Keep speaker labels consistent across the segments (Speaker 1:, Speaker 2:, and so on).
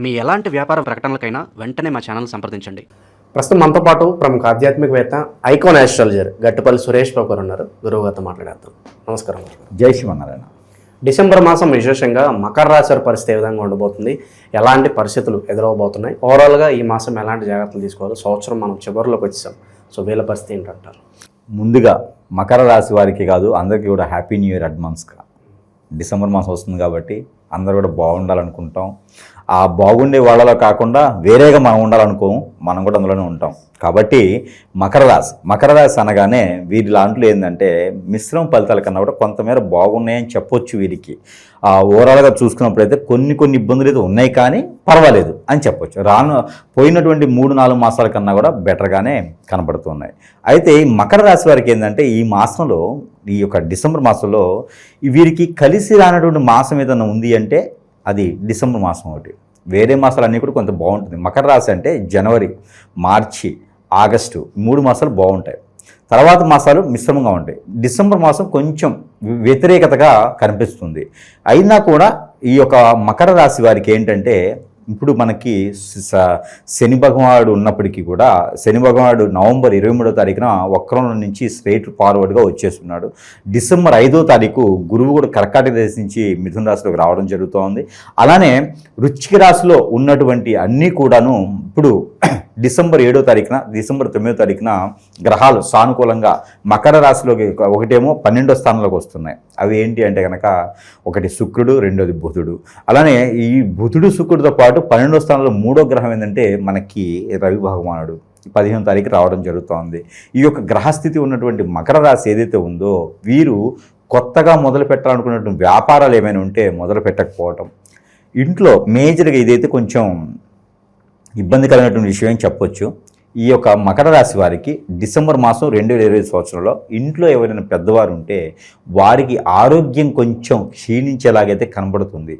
Speaker 1: మీ ఎలాంటి వ్యాపార ప్రకటనలకైనా వెంటనే మా ఛానల్ సంప్రదించండి.
Speaker 2: ప్రస్తుతం మనతో పాటు ప్రముఖ ఆధ్యాత్మికవేత్త ఐకాన్ ఆస్ట్రాలజర్ గట్టుపల్లి సురేష్ బాబు గారు ఉన్నారు. గురువు గారితో మాట్లాడేద్దాం. నమస్కారం.
Speaker 3: జై శ్రీమన్నారాయణ.
Speaker 2: డిసెంబర్ మాసం విశేషంగా మకర రాశి వారి పరిస్థితి ఏ విధంగా ఉండబోతుంది, ఎలాంటి పరిస్థితులు ఎదురవబోతున్నాయి, ఓవరాల్గా ఈ మాసం ఎలాంటి జాగ్రత్తలు తీసుకోవాలి, సంవత్సరం మనం చివరిలోకి వచ్చాం, సో వీళ్ళ పరిస్థితి ఏంటంటారు?
Speaker 3: ముందుగా మకర రాశి వారికి కాదు అందరికీ కూడా హ్యాపీ న్యూ ఇయర్ అడ్వాన్స్గా. డిసెంబర్ మాసం వస్తుంది కాబట్టి అందరూ కూడా బాగుండాలనుకుంటాం. ఆ బాగుండే వాళ్ళలో కాకుండా వేరేగా మనం ఉండాలనుకోము, మనం కూడా అందులోనే ఉంటాం. కాబట్టి మకర రాశి అనగానే వీరి లాంటిలో ఏంటంటే మిశ్రమ ఫలితాల కన్నా కూడా కొంతమేర బాగున్నాయని చెప్పొచ్చు. వీరికి ఓవరాల్గా చూసుకున్నప్పుడైతే కొన్ని ఇబ్బందులు అయితే ఉన్నాయి, కానీ పర్వాలేదు అని చెప్పొచ్చు. పోయినటువంటి 3-4 మాసాల కన్నా కూడా బెటర్గానే కనబడుతున్నాయి. అయితే ఈ మకర రాశి వారికి ఏంటంటే ఈ మాసంలో, ఈ యొక్క డిసెంబర్ మాసంలో వీరికి కలిసి రానటువంటి మాసం ఏదైనా ఉంది అంటే అది డిసెంబర్ మాసం ఒకటి. వేరే మాసాలన్నీ కూడా కొంత బాగుంటుంది. మకర రాశి అంటే జనవరి, మార్చి, ఆగస్టు 3 మాసాలు బాగుంటాయి. తర్వాత మాసాలు మిశ్రమంగా ఉంటాయి. డిసెంబర్ మాసం కొంచెం వ్యతిరేకతగా కనిపిస్తుంది. అయినా కూడా ఈ యొక్క మకర రాశి వారికి ఏంటంటే ఇప్పుడు మనకి శని భగవానుడు ఉన్నప్పటికీ కూడా శని భగవానుడు నవంబర్ 23వ తారీఖున వక్రం నుంచి స్ట్రైట్ ఫార్వర్డ్గా వచ్చేస్తున్నాడు. డిసెంబర్ 5వ తారీఖు గురువు కూడా కర్కాటక రాశి నుంచి మిథున రాశిలోకి రావడం జరుగుతోంది. అలానే వృశ్చిక రాశిలో ఉన్నటువంటి అన్నీ కూడాను ఇప్పుడు డిసెంబర్ 7వ తారీఖున, డిసెంబర్ 9వ తారీఖున గ్రహాలు సానుకూలంగా మకర రాశిలోకి, ఒకటేమో 12వ స్థానంలోకి వస్తున్నాయి. అవి ఏంటి అంటే కనుక ఒకటి శుక్రుడు, రెండోది బుధుడు. అలానే ఈ బుధుడు శుక్రుడితో పాటు 12వ స్థానంలో 3వ గ్రహం ఏంటంటే మనకి రవి భగవానుడు 15వ తారీఖు రావడం జరుగుతోంది. ఈ యొక్క గ్రహస్థితి ఉన్నటువంటి మకర రాశి ఏదైతే ఉందో వీరు కొత్తగా మొదలు పెట్టాలనుకున్నటువంటి వ్యాపారాలు ఏమైనా ఉంటే మొదలు పెట్టకపోవటం, ఇంట్లో మేజర్గా ఇదైతే కొంచెం ఇబ్బందికరమైనటువంటి విషయం అని చెప్పొచ్చు. ఈ యొక్క మకర రాశి వారికి డిసెంబర్ మాసం 2020 సంవత్సరంలో ఇంట్లో ఎవరైనా పెద్దవారు ఉంటే వారికి ఆరోగ్యం కొంచెం క్షీణించేలాగైతే కనబడుతుంది.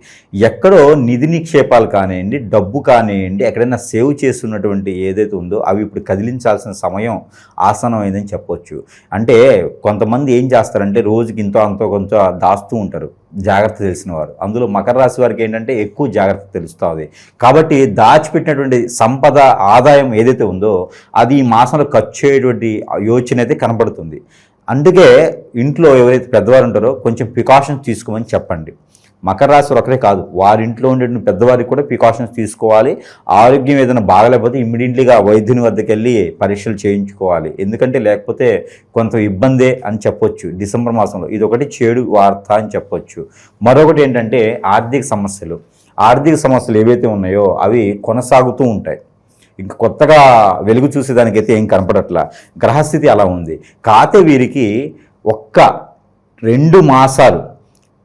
Speaker 3: ఎక్కడో నిధి నిక్షేపాలు కానివ్వండి, డబ్బు కానివ్వండి, ఎక్కడైనా సేవ్ చేస్తున్నటువంటి ఏదైతే ఉందో అవి ఇప్పుడు కదిలించాల్సిన సమయం ఆసనమైందని చెప్పొచ్చు. అంటే కొంతమంది ఏం చేస్తారంటే రోజుకి ఇంతో అంతో కొంత దాస్తూ ఉంటారు, జాగ్రత్త తెలిసిన వారు. అందులో మకర రాశి వారికి ఏంటంటే ఎక్కువ జాగ్రత్త తెలుస్తుంది. కాబట్టి దాచిపెట్టినటువంటి సంపద, ఆదాయం ఏదైతే ఉందో అది ఈ మాసంలో ఖర్చు అయ్యేటువంటి యోచన అయితే కనబడుతుంది. అందుకే ఇంట్లో ఎవరైతే పెద్దవారు ఉంటారో కొంచెం ప్రికాషన్స్ తీసుకోమని చెప్పండి. మకర రాశి ఒకరే కాదు, వారింట్లో ఉండే పెద్దవారికి కూడా ప్రికాషన్స్ తీసుకోవాలి. ఆరోగ్యం ఏదైనా బాగలేకపోతే ఇమ్మీడియట్లీగా వైద్యుని వద్దకు వెళ్ళి పరీక్షలు చేయించుకోవాలి. ఎందుకంటే లేకపోతే కొంత ఇబ్బందే అని చెప్పొచ్చు. డిసెంబర్ మాసంలో ఇది ఒకటి చెడు వార్త అని చెప్పొచ్చు. మరొకటి ఏంటంటే ఆర్థిక సమస్యలు ఏవైతే ఉన్నాయో అవి కొనసాగుతూ ఉంటాయి. ఇంకా కొత్తగా వెలుగు చూసేదానికైతే ఏం కనపడట్లా. గ్రహస్థితి అలా ఉంది. కాతే వీరికి 1-2 మాసాలు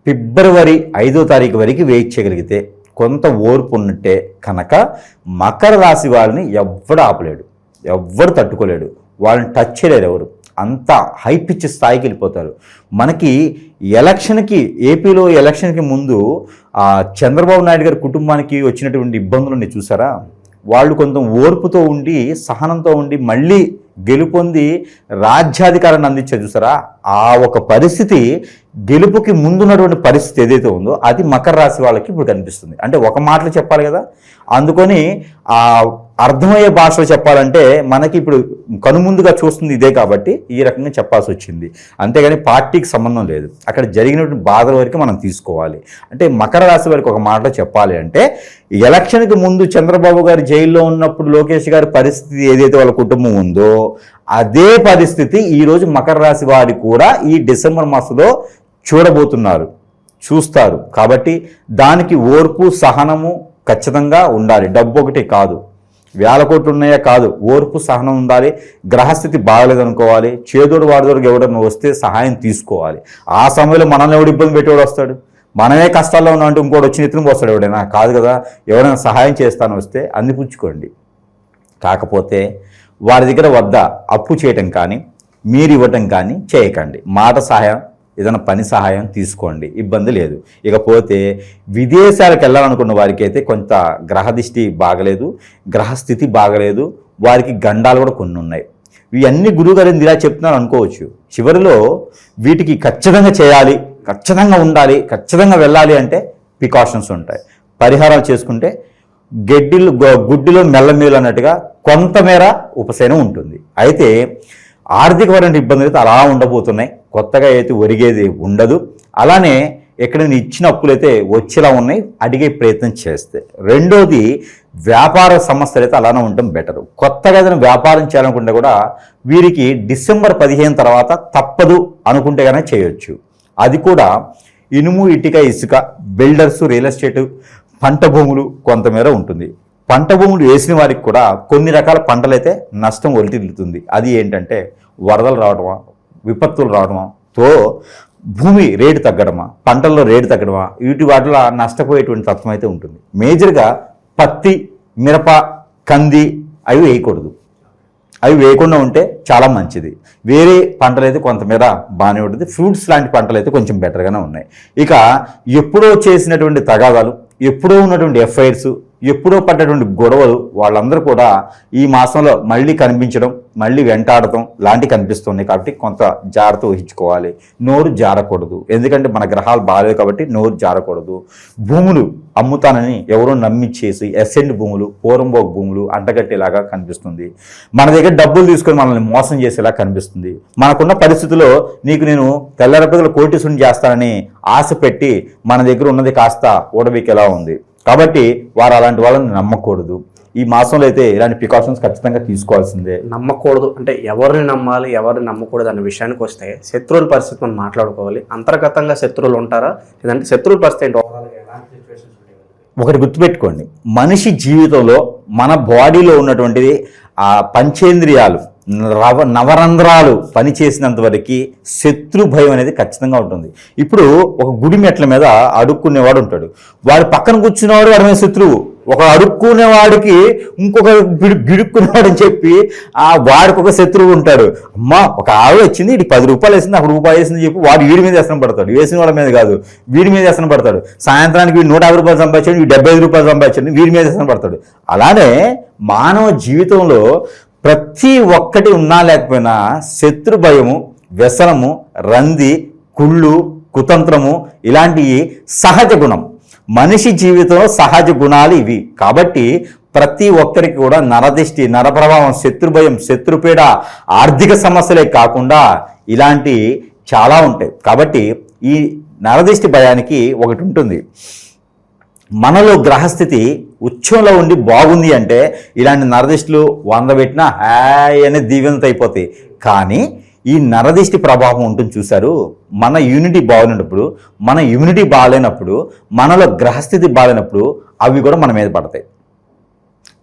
Speaker 3: ఫిబ్రవరి 5వ తారీఖు వరకు వెయిట్ చేయగలిగితే, కొంత ఓర్పు ఉన్నట్టే కనుక మకర రాశి వాళ్ళని ఎవ్వడు ఆపలేడు, ఎవ్వడు తట్టుకోలేడు, వాళ్ళని టచ్ చేయలేరు ఎవరు. అంత హై పిచ్ స్థాయికి వెళ్ళిపోతారు. మనకి ఏపీలో ఎలక్షన్కి ముందు చంద్రబాబు నాయుడు గారి కుటుంబానికి వచ్చినటువంటి ఇబ్బందులని చూసారా? వాళ్ళు కొంచెం ఓర్పుతో ఉండి, సహనంతో ఉండి మళ్ళీ గెలుపొంది రాజ్యాధికారాన్ని అందించారు చూసారా? ఆ ఒక పరిస్థితి, గెలుపుకి ముందున్నటువంటి పరిస్థితి ఏదైతే ఉందో అది మకర రాశి వాళ్ళకి ఇప్పుడు కనిపిస్తుంది. అంటే ఒక మాటలో చెప్పాలి కదా, అందుకొని ఆ అర్థమయ్యే భాషలో చెప్పాలంటే మనకి ఇప్పుడు కనుముందుగా చూస్తుంది ఇదే కాబట్టి ఈ రకంగా చెప్పాల్సి వచ్చింది. అంతేగాని పార్టీకి సంబంధం లేదు. అక్కడ జరిగినటువంటి బాధల వరకు మనం తీసుకోవాలి. అంటే మకర రాశి వారికి ఒక మాటలో చెప్పాలి అంటే, ఎలక్షన్కి ముందు చంద్రబాబు గారు జైల్లో ఉన్నప్పుడు లోకేష్ గారి పరిస్థితి ఏదైతే వాళ్ళ కుటుంబం ఉందో అదే పరిస్థితి ఈరోజు మకర రాశి వారి కూడా ఈ డిసెంబర్ మాసంలో చూస్తారు. కాబట్టి దానికి ఓర్పు, సహనము ఖచ్చితంగా ఉండాలి. డబ్బు ఒకటి కాదు, వేల కోట్లు ఉన్నాయా కాదు, ఓర్పు, సహనం ఉండాలి. గ్రహస్థితి బాగలేదనుకోవాలి. చేదోడు వాడిదోడుగా ఎవడన్నా వస్తే సహాయం తీసుకోవాలి. ఆ సమయంలో మనల్ని ఎవడు ఇబ్బంది పెట్టేవాడు వస్తాడు? మనమే కష్టాల్లో ఉన్నామంటే ఇంకోటి వచ్చి నెత్తిన పోస్తాడు ఎవడైనా? కాదు కదా. ఎవరైనా సహాయం చేస్తాను వస్తే అందిపుచ్చుకోండి. కాకపోతే వారి దగ్గర వద్ద అప్పు చేయటం కానీ, మీరు ఇవ్వటం కానీ చేయకండి. మాట సహాయం, ఏదైనా పని సహాయం తీసుకోండి, ఇబ్బంది లేదు. ఇకపోతే విదేశాలకు వెళ్ళాలనుకున్న వారికి అయితే కొంత గ్రహదిష్టి బాగలేదు, గ్రహస్థితి బాగలేదు, వారికి గండాలు కూడా కొన్ని ఉన్నాయి. ఇవన్నీ గురువుగారు ఇలా చెప్తున్నారు అనుకోవచ్చు. చివరిలో వీటికి ఖచ్చితంగా చేయాలి, ఖచ్చితంగా ఉండాలి, ఖచ్చితంగా వెళ్ళాలి అంటే ప్రికాషన్స్ ఉంటాయి. పరిహారాలు చేసుకుంటే గుడ్డిలో మెల్లమేలు అన్నట్టుగా కొంతమేర ఉపశమనం ఉంటుంది. అయితే ఆర్థికపరమైన ఇబ్బందులు అయితే అలా ఉండబోతున్నాయి. కొత్తగా అయితే ఒరిగేది ఉండదు. అలానే ఎక్కడైనా ఇచ్చిన అప్పులు అయితే వచ్చేలా ఉన్నాయి, అడిగే ప్రయత్నం చేస్తే. రెండోది వ్యాపార సమస్యలు అయితే అలానే ఉండడం బెటరు. కొత్తగా ఏదైనా వ్యాపారం చేయాలనుకుంటే కూడా వీరికి డిసెంబర్ 15 తర్వాత తప్పదు అనుకుంటే కనుక చేయొచ్చు. అది కూడా ఇనుము, ఇటుక, ఇసుక, బిల్డర్స్, రియల్ ఎస్టేట్, పంట భూములు కొంతమేర ఉంటుంది. పంట భూములు వేసిన వారికి కూడా కొన్ని రకాల పంటలైతే నష్టం ఒలిటిల్లుతుంది. అది ఏంటంటే వరదలు రావడమా, విపత్తులు రావడమా, తో భూమి రేటు తగ్గడమా, పంటల్లో రేటు తగ్గడమా, వీటి వాటిలో నష్టపోయేటువంటి తత్వం అయితే ఉంటుంది. మేజర్గా పత్తి, మిరప, కంది అవి వేయకూడదు. అవి వేయకుండా ఉంటే చాలా మంచిది. వేరే పంటలు అయితే కొంతమేర బాగానే ఉంటుంది. ఫ్రూట్స్ లాంటి పంటలు అయితే కొంచెం బెటర్గానే ఉన్నాయి. ఇక ఎప్పుడో చేసినటువంటి తగాదాలు, ఎప్పుడో ఉన్నటువంటి ఎఫ్ఐఆర్స్, ఎప్పుడో పడ్డటువంటి గొడవలు వాళ్ళందరూ కూడా ఈ మాసంలో మళ్ళీ కనిపించడం, మళ్ళీ వెంటాడటం లాంటివి కనిపిస్తున్నాయి. కాబట్టి కొంత జాగ్రత్త వహించుకోవాలి. నోరు జారకూడదు. ఎందుకంటే మన గ్రహాలు బాగాలేవు కాబట్టి నోరు జారకూడదు. భూములు అమ్ముతానని ఎవరో నమ్మిచ్చేసి ఎసెంట్ భూములు, పోరంబోక్ భూములు అంటగట్టేలాగా కనిపిస్తుంది. మన దగ్గర డబ్బులు తీసుకొని మనల్ని మోసం చేసేలా కనిపిస్తుంది. మనకున్న పరిస్థితుల్లో నీకు నేను తెల్లరపదలు కోటీసుని చేస్తానని ఆశ పెట్టి మన దగ్గర ఉన్నది కాస్త ఊడబీకేలా ఉంది. కాబట్టి వారు అలాంటి వాళ్ళని నమ్మకూడదు. ఈ మాసంలో అయితే ఇలాంటి ప్రికాషన్స్ ఖచ్చితంగా తీసుకోవాల్సిందే.
Speaker 2: నమ్మకూడదు అంటే ఎవరిని నమ్మాలి, ఎవరిని నమ్మకూడదు అనే విషయానికి వస్తే శత్రువుల పరిస్థితి మనం మాట్లాడుకోవాలి. అంతర్గతంగా శత్రువులు ఉంటారా, లేదంటే శత్రువుల పరిస్థితి ఏంటో
Speaker 3: ఒకటి గుర్తుపెట్టుకోండి, మనిషి జీవితంలో మన బాడీలో ఉన్నటువంటిది ఆ పంచేంద్రియాలు, నవరంధ్రాలు పనిచేసినంత వరకు శత్రు భయం అనేది ఖచ్చితంగా ఉంటుంది. ఇప్పుడు ఒక గుడి మెట్ల మీద అడుక్కునేవాడు ఉంటాడు. వాడు పక్కన కూర్చునేవాడు వాడి మీద శత్రువు. ఒక అడుక్కునేవాడికి ఇంకొక గిడుక్కునేవాడు అని చెప్పి వాడికి ఒక శత్రువు ఉంటాడు. అమ్మా ఒక ఆవిడ వచ్చింది, ఇటు 10 రూపాయలు వేసింది, అప్పుడు రూపాయలు వేసింది చెప్పి వాడు వీడి మీద వ్యసనం పడతాడు. వేసిన వాళ్ళ మీద కాదు, వీడి మీద వ్యసనం పడతాడు. సాయంత్రానికి వీడు 150 రూపాయలు సంపాదించాడు, వీడు 75 రూపాయలు సంపాదించాడు, వీడి మీద వ్యసనం పడతాడు. అలానే మానవ జీవితంలో ప్రతి ఒక్కటి ఉన్నా లేకపోయినా శత్రు భయము, వ్యసనము, రంది, కుళ్ళు, కుతంత్రము ఇలాంటి సహజ గుణం. మనిషి జీవితంలో సహజ గుణాలు ఇవి. కాబట్టి ప్రతి ఒక్కరికి కూడా నరదిష్టి, నరప్రభావం, శత్రుభయం, శత్రుపీడ, ఆర్థిక సమస్యలే కాకుండా ఇలాంటి చాలా ఉంటాయి. కాబట్టి ఈ నరదిష్టి భయానికి ఒకటి ఉంటుంది. మనలో గ్రహస్థితి ఉచ్చంలో ఉండి బాగుంది అంటే ఇలాంటి నరదిష్టిలు 100 పెట్టినా హాయ్ అనే దీవెనత అయిపోతాయి. కానీ ఈ నరదిష్టి ప్రభావం ఉంటుంది చూశారు. మన యూనిటీ బాగున్నప్పుడు, మన ఇమ్యూనిటీ బాగాలేనప్పుడు, మనలో గ్రహస్థితి బాగాలేనప్పుడు అవి కూడా మన మీద పడతాయి.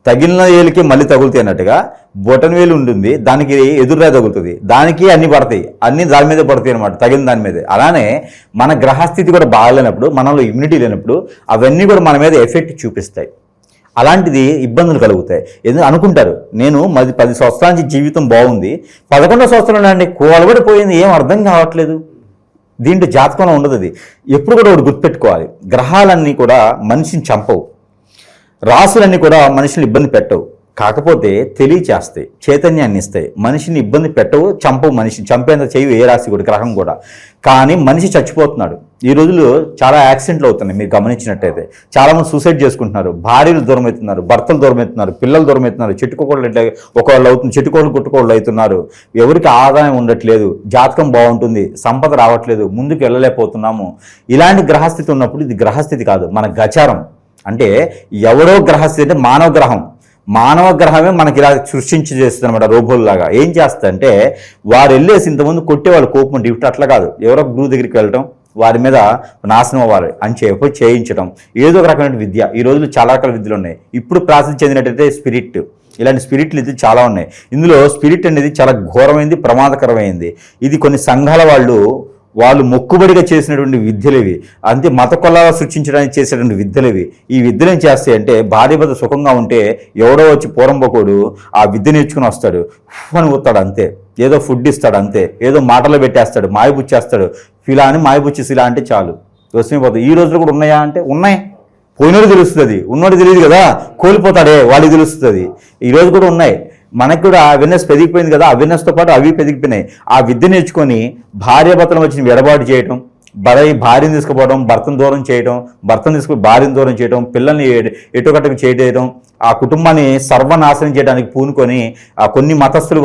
Speaker 3: తగిలిన వేలుకి మళ్ళీ తగులుతాయి అన్నట్టుగా బొటన్ వేలు ఉంటుంది, దానికి ఎదురుగా తగులుతుంది, దానికి అన్ని పడతాయి, అన్ని దాని మీద పడతాయి అనమాట, తగిలిన దాని మీదే. అలానే మన గ్రహస్థితి కూడా బాగాలేనప్పుడు, మనలో ఇమ్యూనిటీ లేనప్పుడు అవన్నీ కూడా మన మీద ఎఫెక్ట్ చూపిస్తాయి. అలాంటిది ఇబ్బందులు కలుగుతాయి. ఎందుకు అనుకుంటారు, నేను 10 సంవత్సరాల నుంచి జీవితం బాగుంది, 11వ సంవత్సరంలో అండి కోలబడిపోయింది, ఏం అర్థం కావట్లేదు. దీంట్లో జాతకంలో ఉండదు. అది ఎప్పుడు కూడా ఒకటి గుర్తుపెట్టుకోవాలి, గ్రహాలన్నీ కూడా మనిషిని చంపవు, రాసులన్నీ కూడా మనిషిని ఇబ్బంది పెట్టవు. కాకపోతే తెలియచేస్తాయి, చైతన్యాన్ని ఇస్తాయి. మనిషిని ఇబ్బంది పెట్టవు, చంపవు. మనిషిని చంపేంత చేయవు ఏ రాశి కూడా, గ్రహం కూడా. కానీ మనిషి చచ్చిపోతున్నాడు. ఈ రోజుల్లో చాలా యాక్సిడెంట్లు అవుతున్నాయి. మీరు గమనించినట్టయితే చాలామంది సూసైడ్ చేసుకుంటున్నారు, భార్యలు దూరం అవుతున్నారు, భర్తలు దూరం అవుతున్నారు, పిల్లలు దూరం అవుతున్నారు, చెట్టుకోళ్ళు ఒకళ్ళు అవుతుంది, చెట్టుకోళ్ళు గుట్టుకోళ్ళు అవుతున్నారు. ఎవరికి ఆదాయం ఉండట్లేదు, జాతకం బాగుంటుంది, సంపద రావట్లేదు, ముందుకు వెళ్ళలేకపోతున్నాము. ఇలాంటి గ్రహస్థితి ఉన్నప్పుడు ఇది గ్రహస్థితి కాదు, మన గచారం. అంటే ఎవరో గ్రహస్థితి అంటే మానవ గ్రహం, మానవ గ్రహమే మనకి ఇలా సృష్టించి చేస్తుంది అనమాట. రోబోల్లాగా ఏం చేస్తా వారు వెళ్ళేసి ఇంతకుముందు కొట్టేవాళ్ళు కోపం ఉంటే, ఇప్పుడు అట్లా కాదు. ఎవరో గురువు దగ్గరికి వెళ్ళటం, వారి మీద నాశనం అవ్వాలి అని చెప్పి చేయించడం, ఏదో ఒక రకమైన విద్య. ఈ రోజులు చాలా రకాల విద్యలు ఉన్నాయి. ఇప్పుడు ప్రాసెస్ చెందినట్టయితే స్పిరిట్, ఇలాంటి స్పిరిట్లు ఇది చాలా ఉన్నాయి. ఇందులో స్పిరిట్ అనేది చాలా ఘోరమైంది, ప్రమాదకరమైంది. ఇది కొన్ని సంఘాల వాళ్ళు మొక్కుబడిగా చేసినటువంటి విద్యలేవి, అంతే మత కొల్లాగా సృష్టించడానికి చేసేటువంటి విద్యలేవి. ఈ విద్యలు ఏం చేస్తాయి అంటే, భార్య భర్త సుఖంగా ఉంటే ఎవడో వచ్చి పూరంబోకోడు ఆ విద్య నేర్చుకుని వస్తాడు, అని ఊతాడు అంతే, ఏదో ఫుడ్ ఇస్తాడు అంతే, ఏదో మాటలో పెట్టేస్తాడు, మాయబుచ్చేస్తాడు. ఫిలా అని మాయబుచ్చేసి ఇలా అంటే చాలు వస్తుపోతుంది. ఈ రోజులు కూడా ఉన్నాయా అంటే ఉన్నాయి. పోయినోడు తెలుస్తుంది, ఉన్నోడు తెలియదు కదా, కోల్పోతాడే వాడికి తెలుస్తుంది. ఈరోజు కూడా ఉన్నాయి. మనకు కూడా అవేర్నెస్ పెరిగిపోయింది కదా, అవేర్నెస్తో పాటు అవి పెరిగిపోయినాయి. ఆ విద్య నేర్చుకొని భార్యాభర్తలు వచ్చిన ఎడబాటు చేయటం, భార్యను తీసుకుపోవడం, భర్తను దూరం చేయడం, భార్యను దూరం చేయడం, పిల్లల్ని ఎటుకట్టకు చేయడం, ఆ కుటుంబాన్ని సర్వనాశనం చేయడానికి పూనుకొని కొన్ని మతస్థులు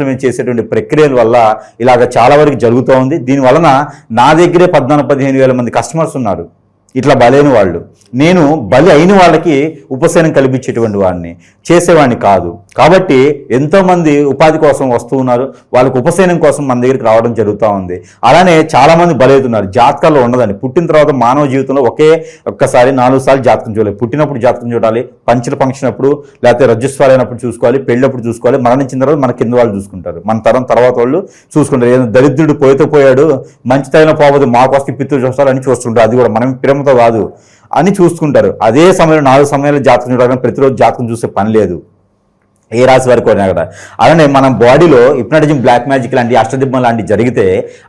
Speaker 3: మీద చేసేటువంటి ప్రక్రియల వల్ల ఇలాగ చాలా వరకు జరుగుతూ ఉంది. దీనివలన నా దగ్గరే 14-15 వేల మంది కస్టమర్స్ ఉన్నారు ఇట్లా బలైన వాళ్ళు. నేను బలి అయిన వాళ్ళకి ఉపశమనం కల్పించేటువంటి వాడిని, చేసేవాడిని కాదు. కాబట్టి ఎంతోమంది ఉపాధి కోసం వస్తూ ఉన్నారు, వాళ్ళకి ఉపశమనం కోసం మన దగ్గరికి రావడం జరుగుతూ ఉంది. అలానే చాలామంది బలవుతున్నారు. జాతకాల్లో ఉండదండి. పుట్టిన తర్వాత మానవ జీవితంలో ఒక్కసారి 4 సార్లు జాతకం చూడాలి. పుట్టినప్పుడు జాతకం చూడాలి, పంచల ఫంక్షన్ అప్పుడు, లేకపోతే రజ్జస్వాలు అయినప్పుడు చూసుకోవాలి, పెళ్ళప్పుడు చూసుకోవాలి, మరణించిన తర్వాత మన కింద వాళ్ళు చూసుకుంటారు, మన తర్వాత వాళ్ళు చూసుకుంటారు. ఏదైనా దరిద్రుడు పోయాడు, మంచి తగిన పోవద్దు, మాకు వస్తే పిత్తులు చూస్తారని చూస్తుంటారు. అది కూడా మనం ప్రేమతో కాదు అని చూసుకుంటారు. అదే సమయంలో 4 సమయాల్లో జాతకం చూడాలని ప్రతిరోజు జాతకం చూసే పని లేదు ఏ రాశి వారికి కూడా కదా. అలానే మన బాడీలో హిప్నాటిజం, బ్లాక్ మ్యాజిక్ లాంటి, అష్టదిబ్బం లాంటివి జరిగితే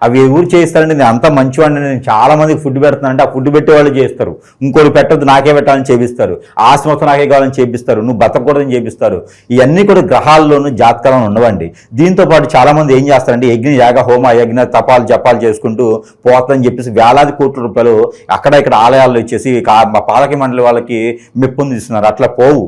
Speaker 3: అవి ఎవరు చేస్తారంటే నేను అంత మంచివాడిని, నేను చాలా మందికి ఫుడ్ పెడుతున్నానంటే ఆ ఫుడ్ పెట్టే వాళ్ళు చేస్తారు. ఇంకోటి పెట్టద్దు, నాకే పెట్టాలని చేపిస్తారు. ఆస్తి మొత్తం నాకే కావాలని చేపిస్తారు, నువ్వు బతకూడదని చేపిస్తారు. ఇవన్నీ కూడా గ్రహాల్లోనూ జాతకాలను ఉండవండి. దీంతో పాటు చాలా మంది ఏం చేస్తారంటే యజ్ఞ, యాగ, హోమ, యజ్ఞ, తపాలు, జపాలు చేసుకుంటూ పోతుందని చెప్పేసి వేలాది కోట్ల రూపాయలు అక్కడ ఇక్కడ ఆలయాల్లో ఇచ్చేసి పాలక మండలి వాళ్ళకి మెప్పుందిస్తున్నారు. అట్లా పోవు.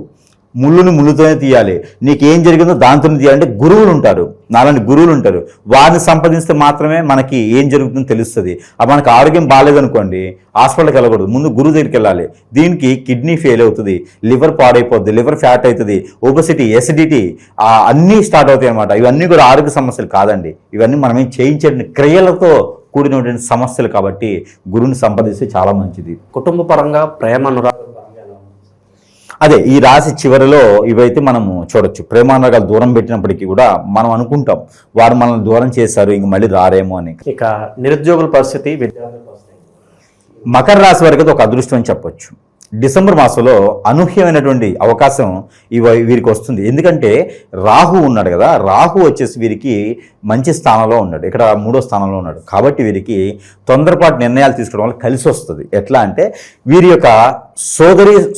Speaker 3: ముళ్ళుతోనే తీయాలి. నీకేం జరిగిందో దాంతోనే తీయాలంటే గురువులు ఉంటారు, నాలాంటి గురువులు ఉంటారు. వారిని సంపాదిస్తే మాత్రమే మనకి ఏం జరుగుతుందో తెలుస్తుంది. మనకు ఆరోగ్యం బాగాలేదనుకోండి, హాస్పిటల్కి వెళ్ళకూడదు, ముందు గురువు దగ్గరికి వెళ్ళాలి. దీనికి కిడ్నీ ఫెయిల్ అవుతుంది, లివర్ పాడైపోద్ది, లివర్ ఫ్యాట్ అవుతుంది, ఒబెసిటీ, ఎసిడిటీ అన్నీ స్టార్ట్ అవుతాయి అన్నమాట. ఇవన్నీ కూడా ఆరోగ్య సమస్యలు కాదండి. ఇవన్నీ మనం ఏం చేయించే క్రియలతో కూడినటువంటి సమస్యలు. కాబట్టి గురువుని సంపాదిస్తే చాలా మంచిది.
Speaker 2: కుటుంబ పరంగా ప్రేమ, అనురాగం
Speaker 3: అదే ఈ రాశి చివరిలో ఇవైతే మనము చూడొచ్చు. ప్రేమానురాగాలు దూరం పెట్టినప్పటికీ కూడా మనం అనుకుంటాం వారు మనల్ని దూరం చేశారు, ఇంక మళ్ళీ రారేమో అని.
Speaker 2: ఇక నిరుద్యోగుల పరిస్థితి, విద్యార్థుల పరిస్థితి.
Speaker 3: మకర రాశి వారికి ఒక అదృష్టం అని చెప్పొచ్చు. డిసెంబర్ మాసంలో అనూహ్యమైనటువంటి అవకాశం వీరికి వస్తుంది. ఎందుకంటే రాహు ఉన్నాడు కదా, రాహు వచ్చేసి వీరికి మంచి స్థానంలో ఉన్నాడు, ఇక్కడ 3వ స్థానంలో ఉన్నాడు. కాబట్టి వీరికి తొందరపాటు నిర్ణయాలు తీసుకోవడం వల్ల కలిసి వస్తుంది. ఎట్లా అంటే వీరి యొక్క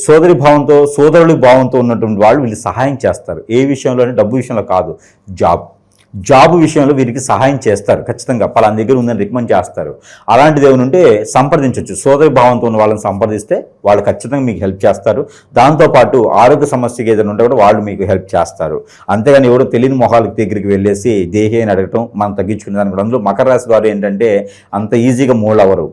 Speaker 3: సోదరి భావంతో, సోదరుడి భావంతో ఉన్నటువంటి వాళ్ళు వీళ్ళు సహాయం చేస్తారు. ఏ విషయంలో అంటే డబ్బు విషయంలో కాదు, జాబ్ విషయంలో వీరికి సహాయం చేస్తారు. ఖచ్చితంగా పలానా దగ్గర ఉందని రికమెండ్ చేస్తారు. అలాంటిది ఏమైనా ఉంటే సంప్రదించవచ్చు. సోదరి భావంతో ఉన్న వాళ్ళని సంప్రదిస్తే వాళ్ళు ఖచ్చితంగా మీకు హెల్ప్ చేస్తారు. దాంతోపాటు ఆరోగ్య సమస్యకి ఏదైనా ఉంటే కూడా వాళ్ళు మీకు హెల్ప్ చేస్తారు. అంతేగాని ఎవరో తెలియని మొహాల దగ్గరికి వెళ్ళేసి దేహి అని అడగటం, మనం తగ్గించుకునే దానికి కూడా. అందులో మకర రాశి వారు ఏంటంటే అంత ఈజీగా మూల్ అవ్వరు,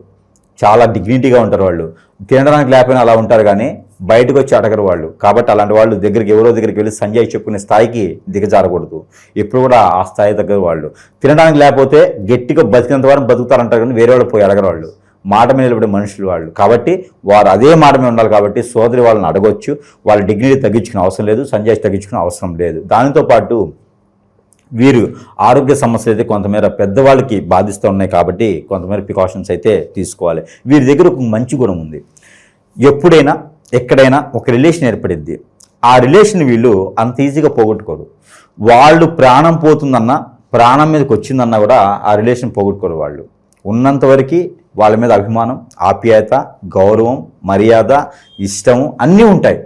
Speaker 3: చాలా డిగ్నిటీగా ఉంటారు. వాళ్ళు తినడానికి లేకపోయినా అలా ఉంటారు, కానీ బయటకు వచ్చి అడగరు వాళ్ళు. కాబట్టి అలాంటి వాళ్ళు ఎవరో దగ్గరికి వెళ్ళి సంజయ్ చెప్పుకునే స్థాయికి దిగజారకూడదు. ఎప్పుడు కూడా ఆ స్థాయి దగ్గర వాళ్ళు తినడానికి లేకపోతే గట్టిగా బతికినంత వరకు బతుకుతారంటారు, కానీ వేరే వాళ్ళు పోయి అడగరు. వాళ్ళు మాట మీద నిలబడే మనుషులు వాళ్ళు. కాబట్టి వారు అదే మాట మీద ఉండాలి. కాబట్టి సోదరి వాళ్ళని అడగొచ్చు. వాళ్ళ డిగ్నిటీ తగ్గించుకునే అవసరం లేదు, సంజయ్ తగ్గించుకునే అవసరం లేదు. దానితో పాటు వీరు ఆరోగ్య సమస్యలు అయితే కొంతమేర పెద్దవాళ్ళకి బాధిస్తూ ఉన్నాయి. కాబట్టి కొంతమేర ప్రికాషన్స్ అయితే తీసుకోవాలి. వీరి దగ్గర ఒక మంచి గుణం ఉంది. ఎప్పుడైనా ఎక్కడైనా ఒక రిలేషన్ ఏర్పడిద్ది, ఆ రిలేషన్ వీళ్ళు అంత ఈజీగా పోగొట్టుకోరు. వాళ్ళు ప్రాణం పోతుందన్నా, ప్రాణం మీదకి వచ్చిందన్నా కూడా ఆ రిలేషన్ పోగొట్టుకోరు. వాళ్ళు ఉన్నంతవరకు వాళ్ళ మీద అభిమానం, ఆప్యాయత, గౌరవం, మర్యాద, ఇష్టము అన్నీ ఉంటాయి.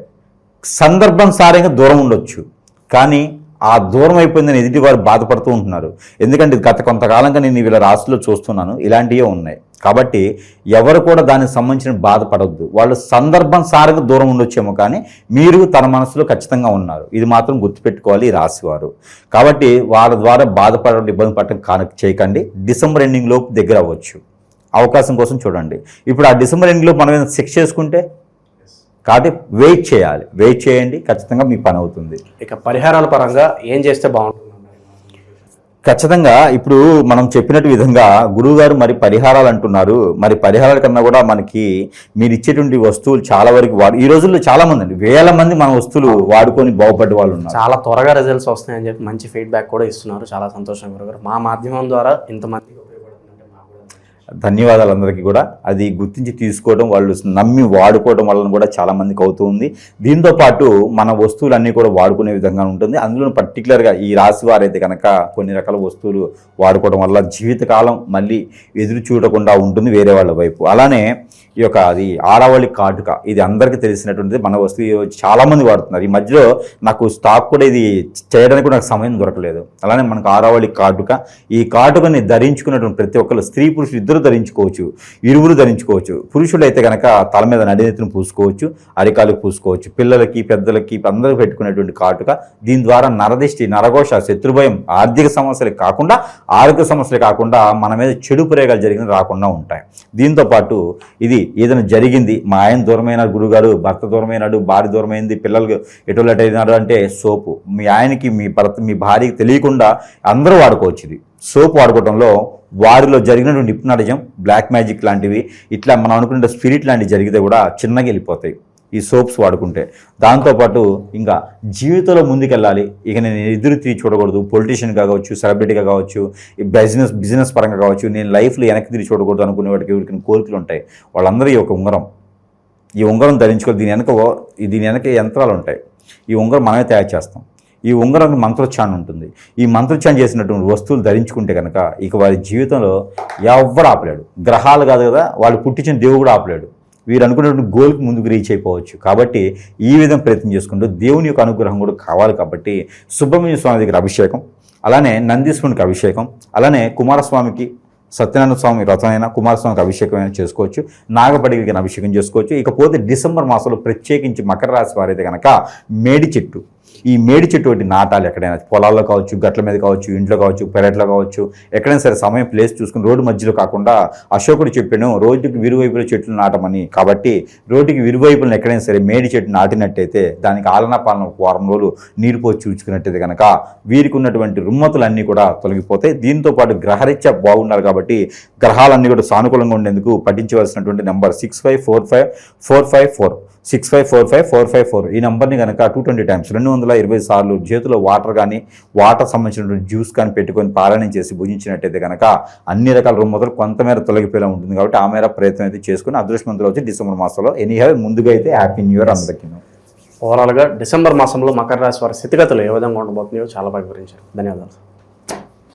Speaker 3: సందర్భానుసారంగా దూరం ఉండొచ్చు, కానీ ఆ దూరం అయిపోయిందని ఎదుటి వారు బాధపడుతూ ఉంటున్నారు. ఎందుకంటే గత కొంతకాలంగా నేను వీళ్ళ రాశిలో చూస్తున్నాను, ఇలాంటివే ఉన్నాయి. కాబట్టి ఎవరు కూడా దానికి సంబంధించిన బాధపడద్దు. వాళ్ళు సందర్భానుసారంగా దూరం ఉండొచ్చేమో, కానీ మీరు తన మనసులో ఖచ్చితంగా ఉన్నారు. ఇది మాత్రం గుర్తుపెట్టుకోవాలి ఈ రాశివారు. కాబట్టి వాళ్ళ ద్వారా బాధపడడం, ఇబ్బంది పడటం చేయకండి. డిసెంబర్ ఎండింగ్ లోపు దగ్గర అవ్వచ్చు. అవకాశం కోసం చూడండి. ఇప్పుడు ఆ డిసెంబర్ ఎండింగ్ లోపు మనం ఏదైనా సెక్స్ చేసుకుంటే, కాబట్టి వెయిట్ చేయండి, ఖచ్చితంగా మీ పని అవుతుంది.
Speaker 2: ఇక పరిహారాల పరంగా ఏం చేస్తే బాగుంటుంది?
Speaker 3: ఖచ్చితంగా ఇప్పుడు మనం చెప్పినట్టు విధంగా గురువుగారు మరి పరిహారాలు అంటున్నారు. మరి పరిహారాల కన్నా కూడా మనకి మీరు ఇచ్చేటువంటి వస్తువులు చాలా వరకు ఈ రోజుల్లో చాలా మంది అండి, వేల మంది మన వస్తువులు వాడుకొని బాగుపడ్డ వాళ్ళు ఉన్నారు.
Speaker 2: చాలా త్వరగా రిజల్ట్స్ వస్తున్నాయని చెప్పి మంచి ఫీడ్బ్యాక్ కూడా ఇస్తున్నారు. చాలా సంతోషం గురుగారు. మా మాధ్యమం ద్వారా ఇంతమందికి
Speaker 3: ధన్యవాదాలు అందరికీ కూడా. అది గుర్తించి తీసుకోవడం, వాళ్ళు నమ్మి వాడుకోవడం వలన కూడా చాలా మందికి అవుతుంది. దీంతో పాటు మన వస్తువులన్నీ కూడా వాడుకునే విధంగా ఉంటుంది. అందులో పర్టికులర్గా ఈ రాశి వారైతే కనుక కొన్ని రకాల వస్తువులు వాడుకోవడం వల్ల జీవితకాలం మళ్ళీ ఎదురు చూడకుండా ఉంటుంది వేరే వాళ్ళ వైపు. అలానే ఈ యొక్క అది ఆడవాళ్ళి కాటుక, ఇది అందరికీ తెలిసినటువంటిది. మన వస్తువు చాలామంది వాడుతున్నారు. ఈ మధ్యలో నాకు స్టాక్ కూడా ఇది చేయడానికి కూడా నాకు సమయం దొరకలేదు. అలానే మనకు ఆడవాళ్ళి కాటుక, ఈ కాటుకని ధరించుకున్నటువంటి ప్రతి ఒక్కరు, స్త్రీ పురుషులు ఇద్దరు ధరించుకోవచ్చు, ఇరువురు ధరించుకోవచ్చు. పురుషులు అయితే కనుక తల మీద నడినెత్తును పూసుకోవచ్చు, అరికాలకు పూసుకోవచ్చు. పిల్లలకి పెద్దలకి అందరూ పెట్టుకునేటువంటి కాటుక. దీని ద్వారా నరదిష్టి, నరఘోష, శత్రుభయం, ఆర్థిక సమస్యలు కాకుండా, ఆరోగ్య సమస్యలు కాకుండా మన మీద చెడు ప్రయోగాలు జరిగిన రాకుండా ఉంటాయి. దీంతో పాటు ఇది ఏదైనా జరిగింది, మా ఆయన దూరమైన గురుగారు, భర్త దూరమైనాడు, భార్య దూరమైంది, పిల్లలు ఎటువలట్ అయినాడు అంటే సోపు మీ ఆయనకి, మీ భర్త, మీ భార్యకి తెలియకుండా అందరూ వాడుకోవచ్చు. ఇది సోపు వాడుకోవడంలో వారిలో జరిగినటువంటి హిప్నాటిజం, బ్లాక్ మ్యాజిక్ లాంటివి, ఇట్లా మనం అనుకునే స్పిరిట్ లాంటివి జరిగితే కూడా చిన్నగా వెళ్ళిపోతాయి ఈ సోప్స్ వాడుకుంటే. దాంతోపాటు ఇంకా జీవితంలో ముందుకెళ్ళాలి, ఇక నేను ఎదురు తిరిగి చూడకూడదు, పొలిటీషియన్గా కావచ్చు, సెలబ్రిటీగా కావచ్చు, ఈ బిజినెస్ పరంగా కావచ్చు, నేను లైఫ్లో వెనక్కి తిరిగి చూడకూడదు అనుకునే వాటికి ఎవరికి కోరికలు ఉంటాయి, వాళ్ళందరూ ఈ ఒక ఉంగరం, ఈ ఉంగరం ధరించుకోవాలి. దీని వెనక యంత్రాలు ఉంటాయి. ఈ ఉంగరం మనమే తయారు చేస్తాం. ఈ ఉంగరానికి మంత్రోచ్చారణ ఉంటుంది. ఈ మంత్రోచ్చారణ చేసినటువంటి వస్తువులు ధరించుకుంటే కనుక ఇక వారి జీవితంలో ఎవ్వరు ఆపలేడు. గ్రహాలు కాదు కదా, వాళ్ళు పుట్టించిన దేవుడు కూడా ఆపలేడు. వీరు అనుకున్నటువంటి గోల్కి ముందుకు రీచ్ అయిపోవచ్చు. కాబట్టి ఈ విధంగా ప్రయత్నం చేసుకుంటూ దేవుని యొక్క అనుగ్రహం కూడా కావాలి. కాబట్టి సుబ్రహ్మణ్య స్వామి దగ్గర అభిషేకం, అలానే నందీశ్వరునికి అభిషేకం, అలానే కుమారస్వామికి, సత్యనారాయణ స్వామి వ్రతమైనా, కుమారస్వామికి అభిషేకం అయినా చేసుకోవచ్చు, నాగపడికి అభిషేకం చేసుకోవచ్చు. ఇకపోతే డిసెంబర్ మాసంలో ప్రత్యేకించి మకర రాశి వారైతే కనుక మేడి చెట్టు, ఈ మేడి చెట్టు ఒకటి నాటాలి. ఎక్కడైనా పొలాల్లో కావచ్చు, గట్ల మీద కావచ్చు, ఇంట్లో కావచ్చు, పెరట్లో కావచ్చు, ఎక్కడైనా సరే సమయం ప్లేస్ చూసుకుని, రోడ్డు మధ్యలో కాకుండా. అశోకుడు చెప్పాను రోడ్డుకి విరువైపుల చెట్లు నాటమని. కాబట్టి రోడ్డుకి విరువైపులను ఎక్కడైనా సరే మేడి చెట్టు నాటినట్టయితే దానికి ఆలనా పాలన వారం రోజులు నీరు పోసి చూసుకున్నట్టయితే కనుక వీరికి ఉన్నటువంటి రుమ్మతులన్నీ కూడా తొలగిపోతాయి. దీంతో పాటు గ్రహరీత్యా బాగున్నారు కాబట్టి గ్రహాలన్నీ కూడా సానుకూలంగా ఉండేందుకు పఠించవలసినటువంటి నెంబర్ 65454544 65454544. ఈ నెంబర్ని కనుక 220 టైమ్స్ 220 సార్లు చేతిలో వాటర్ కానీ, వాటర్ సంబంధించినటువంటి జ్యూస్ కానీ పెట్టుకొని పారాయణం చేసి భుజించినట్టయితే కనుక అన్ని రకాల రుమ్మతులు కొంతమేర తొలగిపోయేలా ఉంటుంది. కాబట్టి ఆ మేర ప్రయత్నం అయితే చేసుకుని అదృష్టవంతులు వచ్చి డిసెంబర్ మాసంలో ముందుగా అయితే హ్యాపీ న్యూ ఇయర్ అందరికీ.
Speaker 2: ఓవరాల్గా డిసెంబర్ మాసంలో మకర రాశి వారి స్థితిగతులు ఏ విధంగా ఉండబోతున్నాయో చాలా బాగా వివరించారు. ధన్యవాదాలు.